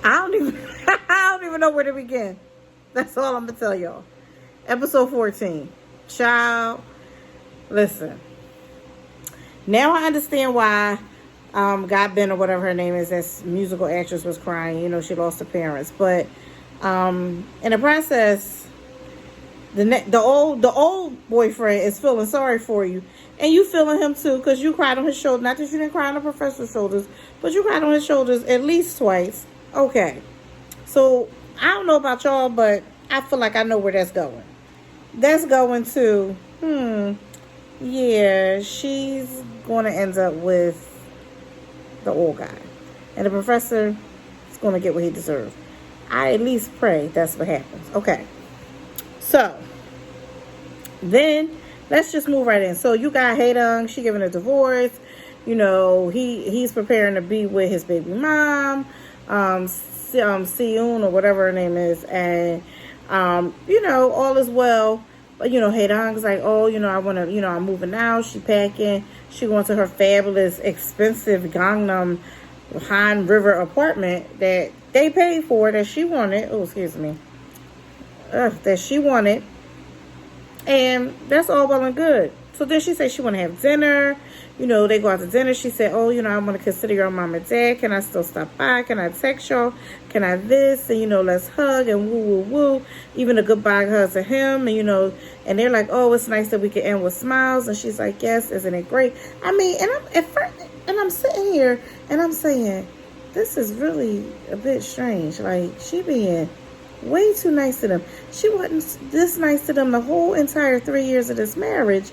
I don't even I don't even know where to begin. That's all I'm gonna tell y'all. Episode 14. Child, listen. Now I understand why God Ben or whatever her name is, this musical actress, was crying. You know, she lost her parents. But in the process, the old boyfriend is feeling sorry for you. And you feeling him too, because you cried on his shoulder. Not that you didn't cry on the professor's shoulders, but you cried on his shoulders at least twice. Okay. So, I don't know about y'all, but I feel like I know where that's going. That's going to, yeah, she's going to end up with the old guy. And the professor is going to get what he deserves. I at least pray that's what happens. Okay. So, then, let's just move right in. So, you got Hae-dong, she giving a divorce. You know, he's preparing to be with his baby mom. Seun or whatever her name is, and you know, all is well. But you know, Hae-dong's like, oh, you know, I want to, you know, I'm moving out. She packing. She going to her fabulous, expensive Gangnam Han River apartment that they paid for, that she wanted. Oh, excuse me. That she wanted, and that's all well and good. So then she said she want to have dinner. You know, they go out to dinner. She said, oh, you know, I want to consider your mom and dad. Can I still stop by? Can I text y'all? Can I this? And, you know, let's hug and woo, woo, woo. Even a goodbye hug to him. And, you know, and they're like, oh, it's nice that we can end with smiles. And she's like, yes, isn't it great? I mean, and I'm sitting here and I'm saying, this is really a bit strange. Like, she being way too nice to them. She wasn't this nice to them the whole entire 3 years of this marriage.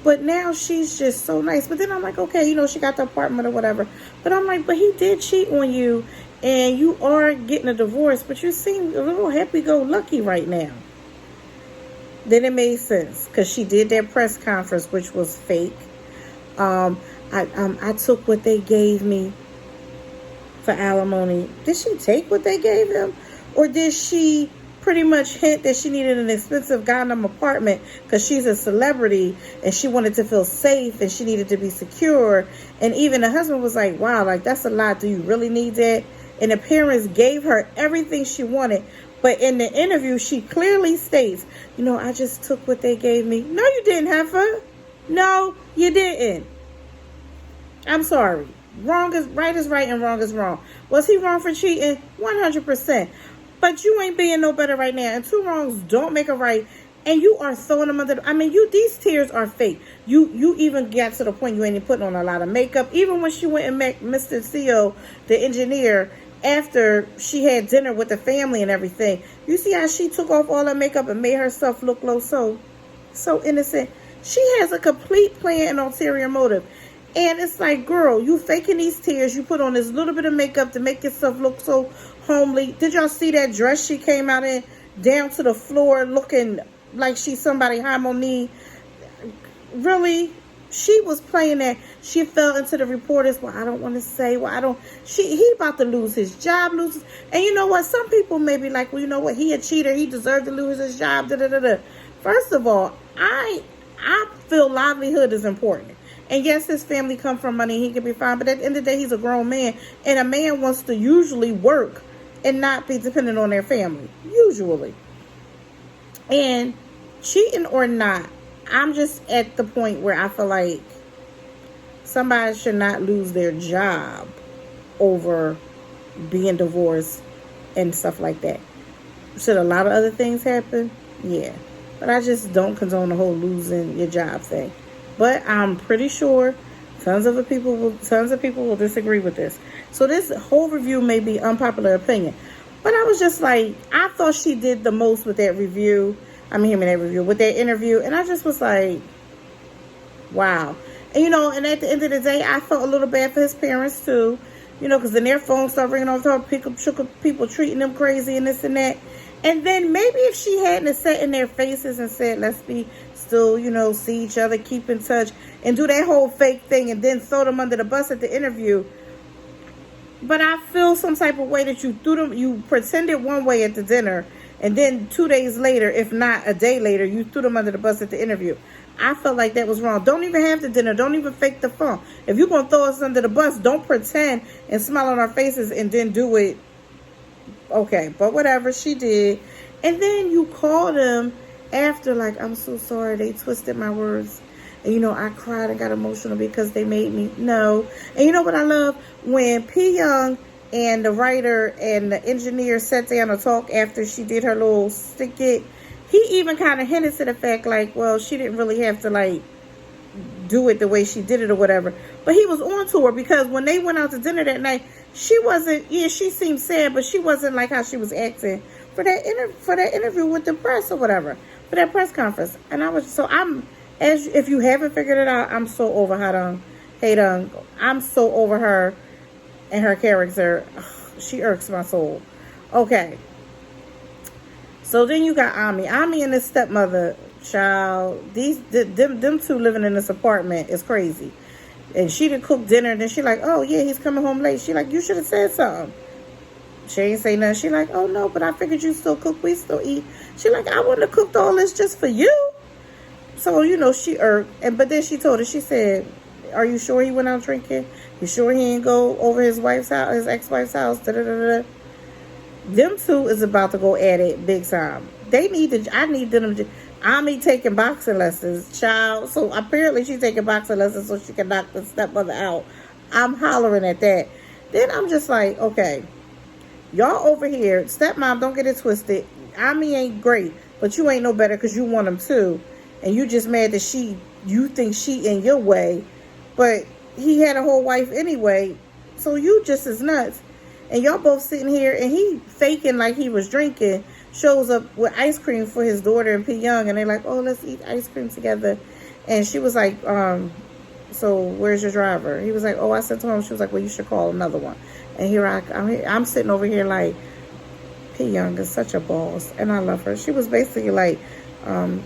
But now she's just so nice. But then I'm like, okay, you know, she got the apartment or whatever. But I'm like, but he did cheat on you. And you are getting a divorce. But you seem a little happy-go-lucky right now. Then it made sense. Because she did that press conference, which was fake. I took what they gave me for alimony. Did she take what they gave him? Or did she pretty much hint that she needed an expensive Gangnam apartment because she's a celebrity and she wanted to feel safe and she needed to be secure? And even the husband was like, wow, like, that's a lot. Do you really need that? And the parents gave her everything she wanted. But in the interview, she clearly states, you know, I just took what they gave me. No, you didn't, Heifer. No, you didn't. I'm sorry. Right is right and wrong is wrong. Was he wrong for cheating? 100%. But you ain't being no better right now. And two wrongs don't make a right. And you are throwing them under. I mean, these tears are fake. You even got to the point you ain't even putting on a lot of makeup. Even when she went and met Mr. CEO, the engineer, after she had dinner with the family and everything. You see how she took off all her makeup and made herself look so innocent. She has a complete plan and ulterior motive. And it's like, girl, you faking these tears. You put on this little bit of makeup to make yourself look so homely. Did y'all see that dress she came out in, down to the floor, looking like she's somebody harmony? Really? She was playing that. She fell into the reporters. Well, I don't want to say. Well, he about to lose his job. And you know what? Some people may be like, well, you know what? He a cheater. He deserved to lose his job. First of all, I feel livelihood is important. And yes, his family come from money. He can be fine. But at the end of the day, he's a grown man. And a man wants to usually work and not be dependent on their family. Usually. And cheating or not, I'm just at the point where I feel like somebody should not lose their job over being divorced and stuff like that. Should a lot of other things happen? Yeah. But I just don't condone the whole losing your job thing. But I'm pretty sure tons of people will disagree with this. So this whole review may be unpopular opinion. But I was just like, I thought she did the most with that review. With that interview. And I just was like, wow. And, you know, and at the end of the day, I felt a little bad for his parents, too. You know, because then their phones start ringing off the people treating them crazy and this and that. And then maybe if she hadn't sat in their faces and said, let's be still, you know, see each other, keep in touch, and do that whole fake thing and then throw them under the bus at the interview. But I feel some type of way that you pretended one way at the dinner, and then 2 days later, if not a day later, you threw them under the bus at the interview. I felt like that was wrong. Don't even have the dinner. Don't even fake the phone. If you're going to throw us under the bus, don't pretend and smile on our faces and then do it okay, but whatever, she did. And then you called him after, like, I'm so sorry, they twisted my words. And, you know, I cried and got emotional because they made me. No. And you know what I love? When P. Young and the writer and the engineer sat down to talk after she did her little stick it, he even kind of hinted to the fact, like, well, she didn't really have to, like, do it the way she did it or whatever. But he was on to her because when they went out to dinner that night, she wasn't, yeah, she seemed sad, but she wasn't like how she was acting for that interview with the press or whatever, for that press conference. And I was, so I'm, as if you haven't figured it out, I'm so over Hae-dong. I'm so over her and her character. Ugh, she irks my soul. Okay. So then you got Ami. Ami and his stepmother, child. Them two living in this apartment is crazy. And she didn't cook dinner. And then she like, oh yeah, he's coming home late. She like, you should have said something. She ain't say nothing. She like, oh no, but I figured you still cook. We still eat. She like, I wouldn't have cooked all this just for you. So, you know, she irked. But then she told her, she said, are you sure he went out drinking? You sure he ain't go over his wife's house, his ex-wife's house? Da-da-da-da. Them two is about to go at it big time. I need them to, Ami taking boxing lessons, child. So apparently she's taking boxing lessons so she can knock the stepmother out. I'm hollering at that. Then I'm just like, okay, y'all over here, stepmom, don't get it twisted. Ami ain't great, but you ain't no better because you want him too. And you just mad that you think she in your way, but he had a whole wife anyway. So you just as nuts. And y'all both sitting here and he faking like he was drinking, shows up with ice cream for his daughter and P. Young. And they're like, oh, let's eat ice cream together. And she was like, so where's your driver? He was like, oh, I sent to him. She was like, well, you should call another one. And here I'm sitting over here like, P. Young is such a boss. And I love her. She was basically like,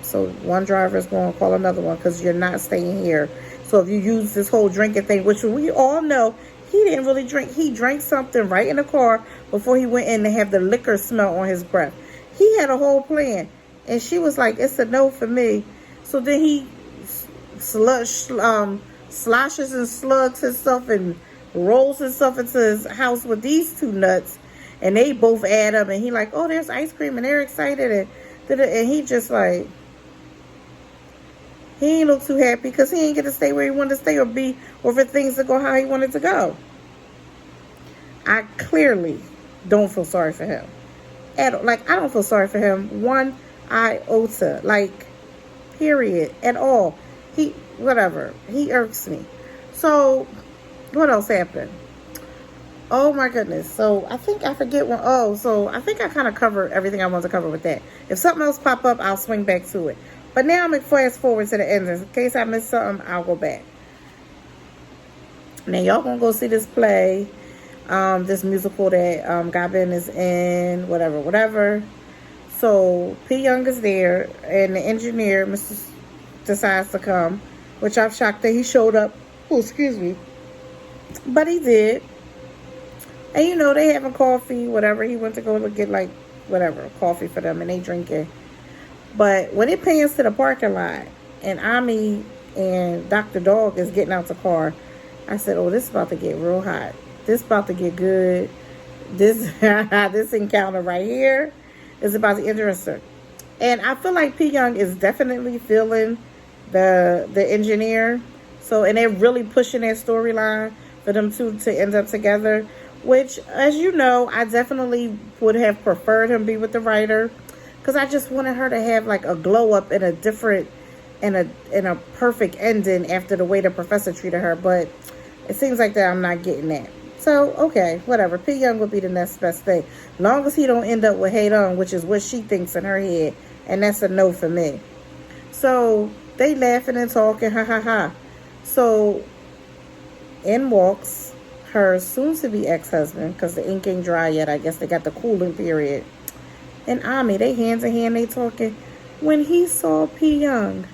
so one driver is going to call another one because you're not staying here. So if you use this whole drinking thing, which we all know, he didn't really drink. He drank something right in the car before he went in to have the liquor smell on his breath. He had a whole plan. And she was like, it's a no for me. So then he sloshes and slugs himself and rolls himself into his house with these two nuts. And they both add up. And he like, oh, there's ice cream. And they're excited. And he just like, he ain't look too happy because he ain't get to stay where he wanted to stay or for things to go how he wanted to go. I clearly don't feel sorry for him. I don't feel sorry for him one iota. Like, period. At all. He irks me. So, what else happened? Oh my goodness. So I think I forget one. Oh, so I think I kind of covered everything I wanted to cover with that. If something else pop up, I'll swing back to it. But now I'm going to fast forward to the endings. In case I missed something, I'll go back. Now y'all going to go see this play. This musical that Gabin is in. Whatever. So P. Young is there. And the engineer, decides to come. Which I'm shocked that he showed up. Oh, excuse me. But he did. And, you know, they having coffee, whatever. He went to go get, like, whatever, coffee for them, and they drinking. But when it pans to the parking lot, and Ami and Dr. Dog is getting out the car, I said, oh, this is about to get real hot. This is about to get good. This encounter right here is about to get interesting. And I feel like P. Young is definitely feeling the engineer. So, and they're really pushing that storyline for them two to end up together. Which, as you know, I definitely would have preferred him be with the writer. Because I just wanted her to have like a glow up in a different, in a perfect ending after the way the professor treated her. But it seems like that I'm not getting that. So, okay, whatever. P. Young would be the next best thing. Long as he don't end up with Hae-dong, which is what she thinks in her head. And that's a no for me. So, they laughing and talking, ha ha ha. So, in walks her soon-to-be ex-husband, because the ink ain't dry yet. I guess they got the cooling period. And Ami, they hands in hand, they talking. When he saw P. Young,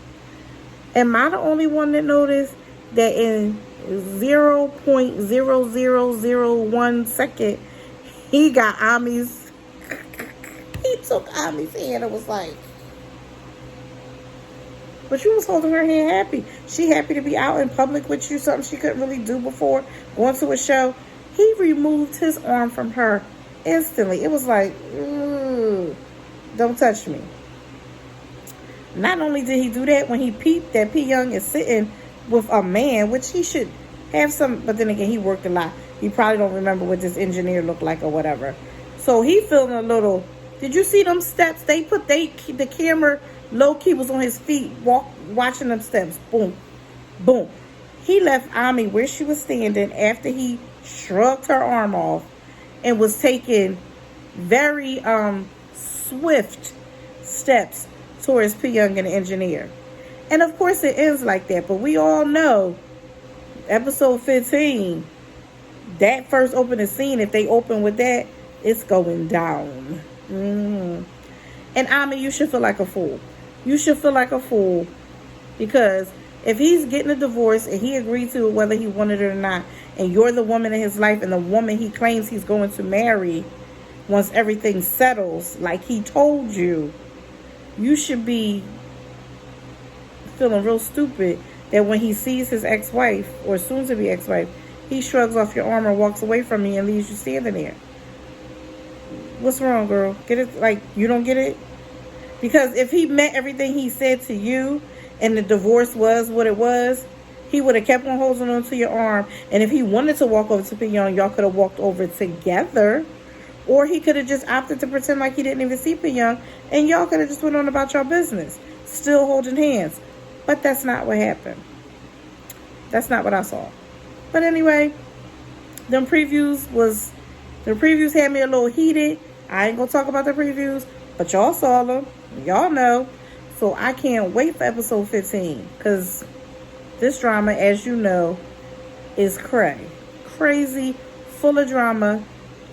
am I the only one that noticed that in 0.0001 second, he got Ami's, he took Ami's hand and was like, but you was holding her hand happy. She happy to be out in public with you, something she couldn't really do before, going to a show. He removed his arm from her Instantly. It was like, ooh, don't touch me. Not only did he do that, when he peeped that P. Young is sitting with a man, which he should have some, but then again, he worked a lot. He probably don't remember what this engineer looked like or whatever. So he feeling a little, did you see them steps? The camera low-key was on his feet, watching them steps. Boom, boom. He left Ami where she was standing after he shrugged her arm off and was taking very swift steps towards P. Young and the engineer. And of course it ends like that, but we all know episode 15, that first opening scene, if they open with that, it's going down. And Ami, you should feel like a fool. You should feel like a fool, because if he's getting a divorce and he agreed to it whether he wanted it or not, and you're the woman in his life and the woman he claims he's going to marry once everything settles like he told you, you should be feeling real stupid that when he sees his ex-wife, or soon-to-be ex-wife, he shrugs off your arm and walks away from you and leaves you standing there. What's wrong, girl? Get it? Like, you don't get it? Because if he meant everything he said to you and the divorce was what it was, he would have kept on holding on to your arm. And if he wanted to walk over to P. Young, y'all could have walked over together. Or he could have just opted to pretend like he didn't even see P. Young, and y'all could have just went on about your business, still holding hands. But that's not what happened. That's not what I saw. But anyway, the previews had me a little heated. I ain't gonna talk about the previews, but y'all saw them. Y'all know. So I can't wait for episode 15, because this drama, as you know, is crazy, full of drama.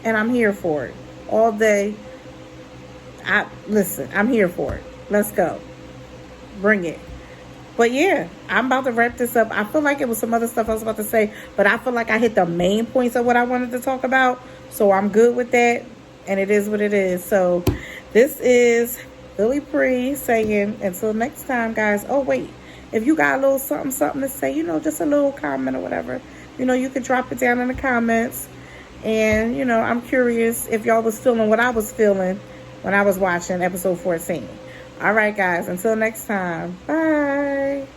And I'm here for it all day. I'm here for it. Let's go. Bring it. But yeah, I'm about to wrap this up. I feel like it was some other stuff I was about to say, but I feel like I hit the main points of what I wanted to talk about. So I'm good with that. And it is what it is. So this is Billy Pre saying, until next time, guys. Oh, wait. If you got a little something to say, just a little comment or whatever, you can drop it down in the comments. And, I'm curious if y'all was feeling what I was feeling when I was watching episode 14. All right, guys. Until next time. Bye.